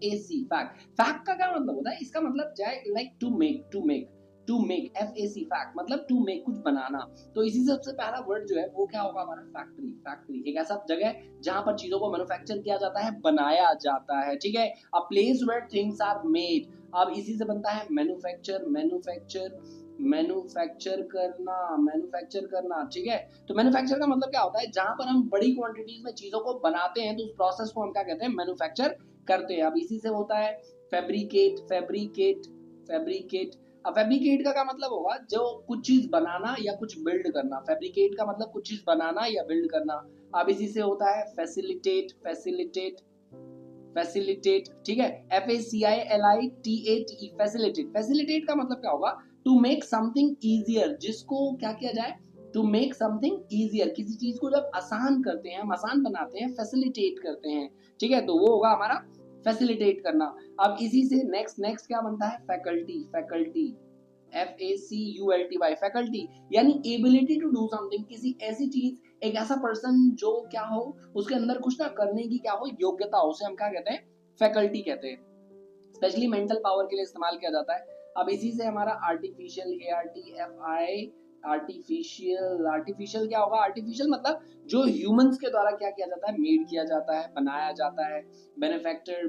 FAC fact. Fact का क्या मतलब होता है, इसका मतलब जाए like to make FAC fact मतलब टू मेक, कुछ बनाना। तो इसी से सबसे पहला वर्ड जो है वो क्या होगा हमारा, फैक्ट्री। फैक्ट्री एक ऐसा जगह है जहां पर चीजों को मैन्युफैक्चर किया जाता है, बनाया जाता है, ठीक है। A place where things are made. अब इसी से बनता है मैन्युफैक्चर, मैन्युफैक्चर करना, ठीक है। तो मैन्युफैक्चर का मतलब क्या होता है, जहां पर हम बड़ी क्वांटिटीज में चीजों को बनाते हैं तो उस प्रोसेस को हम क्या कहते हैं, मैन्युफैक्चर करते हैं। अब इसी से होता है फैब्रिकेट। अब फैब्रिकेट का क्या मतलब होगा, जो कुछ चीज बनाना या कुछ बिल्ड करना। फैब्रिकेट का मतलब कुछ चीज बनाना या बिल्ड करना। अब इसी से होता है फैसिलिटेट, ठीक है। FACILITATE फैसिलिटेट का मतलब क्या होगा, टू मेक समथिंग इजियर, जिसको क्या किया जाए, टू मेक समथिंग इजियर, किसी चीज को जब आसान करते हैं, हम आसान बनाते हैं, फैसिलिटेट करते हैं, ठीक है। तो वो होगा हमारा फैसिलिटेट करना। अब इसी से नेक्स्ट क्या बनता है, फैकल्टी। फैकल्टी यानी एबिलिटी टू डू समथिंग, किसी ऐसी चीज, एक ऐसा पर्सन जो क्या हो, उसके अंदर कुछ ना करने की क्या हो, योग्यता हो, उसे हम क्या कहते हैं, फैकल्टी कहते हैं। स्पेशली मेंटल पावर के लिए इस्तेमाल किया जाता है। अब इसी से हमारा आर्टिफिशियल, ARTFI, आर्टिफिशियल क्या होगा, आर्टिफिशियल मतलब जो ह्यूमंस के द्वारा क्या किया जाता है, मेड किया जाता है, बनाया जाता है। बेनिफैक्टर,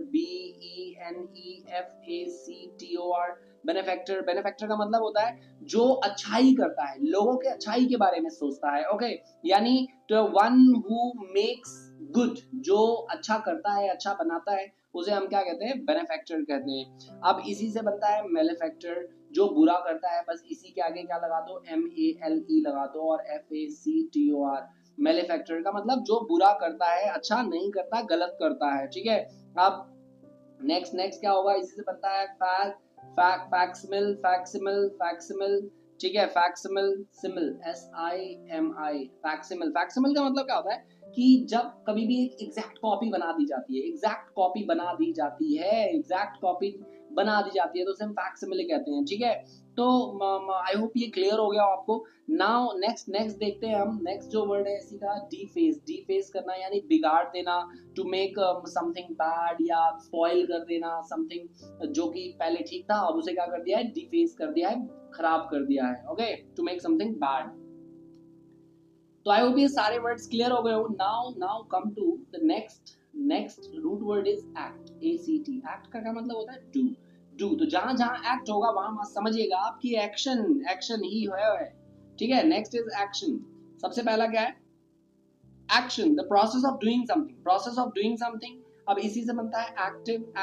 BENEFACTOR, बेनिफैक्टर का मतलब होता है जो अच्छाई करता है, लोगों के अच्छाई के बारे में सोचता है, ओके। यानी तो वन हु मेक्स गुड, जो अच्छा करता है, अच्छा बनाता है, उसे हम क्या कहते हैं, बेनिफैक्टर कहते हैं। अब इसी से बनता है मैन्युफैक्चर, जो बुरा करता है, बस इसी के आगे क्या लगा दो, MALE लगा दो, और FACTOR। मैन्युफैक्चर का मतलब जो बुरा करता है, अच्छा नहीं करता, गलत करता है, ठीक है। अब नेक्स्ट क्या होगा, इसी से बनता है फैक्सिमिल, ठीक है। फैक्सिमिल फैक्सिमिल का मतलब क्या होता है, कि जब कभी भी एक एग्जैक्ट कॉपी बना दी जाती है, तो उसे हम फैक्सिमिल कहते हैं, ठीक है। तो आई होप ये क्लियर हो गया आपको। नाउ नेक्स्ट देखते हैं हम। नेक्स्ट जो वर्ड है इसी का, डीफेस करना यानी बिगाड़ देना, टू मेक समथिंग बैड, या स्पॉइल कर देना समथिंग जो कि पहले ठीक था, अब उसे क्या कर दिया है, डिफेस कर दिया है, खराब कर दिया है, okay, to make something bad. तो आई होप ये सारे वर्ड्स क्लियर हो गए हो। Now come to the next root word is act. ACT, act का क्या मतलब होता है, डू। तो जहां जहां एक्ट होगा वहां समझिएगा आपकी एक्शन ही है, ठीक है। Next is action. सबसे पहला क्या है, action, the process of doing something. अब इसी से बनता है एक्टिव।